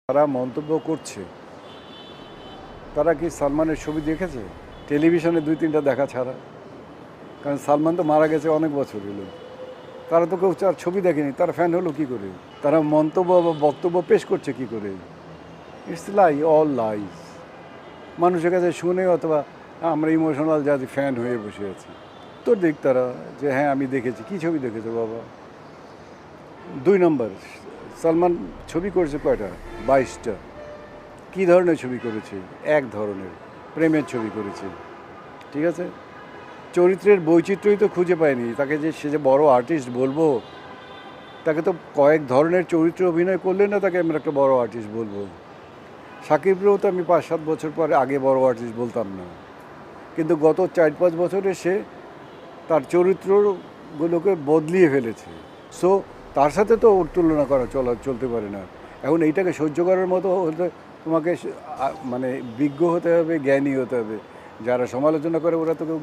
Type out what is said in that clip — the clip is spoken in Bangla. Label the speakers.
Speaker 1: তারা মন্তব্য করছে, তারা কি সালমানের ছবি দেখেছে? টেলিভিশনে 2-3টা দেখা ছাড়া। কারণ সালমান তো মারা গেছে অনেক বছর হলো। তারা তো কেউ তার ছবি দেখেনি, তারা ফ্যান হলো কী করে? তারা মন্তব্য বা বক্তব্য পেশ করছে কী করে? It's lie, all lies. মানুষের কাছে শুনে অথবা আমরা ইমোশনাল জাতি ফ্যান হয়ে বসে আছি। তো দেখ তারা যে হ্যাঁ আমি দেখেছি। কী ছবি দেখেছো বাবা? 2 নম্বর, সালমান ছবি করেছে কয়টা? 22টা। কী ধরনের ছবি করেছে? এক ধরনের প্রেমের ছবি করেছে। ঠিক আছে, চরিত্রের বৈচিত্র্যই তো খুঁজে পায়নি। তাকে যে সে যে বড় আর্টিস্ট বলবো, তাকে তো কয়েক ধরনের চরিত্রে অভিনয় করলে না তাকে আমরা একটা বড় আর্টিস্ট বলবো। সাকিবরেও তো আমি 5-7 বছর পরে আগে বড় আর্টিস্ট বলতাম না, কিন্তু গত 4-5 বছরে সে তার চরিত্রগুলোকে বদলিয়ে ফেলেছে। সো তার সাথে তো ওর তুলনা করা চলতে পারে না। এখন এইটাকে সহ্য করার মতো হতে তোমাকে মানে বিজ্ঞ হতে হবে, জ্ঞানী হতে হবে। যারা সমালোচনা করে ওরা তো কেউ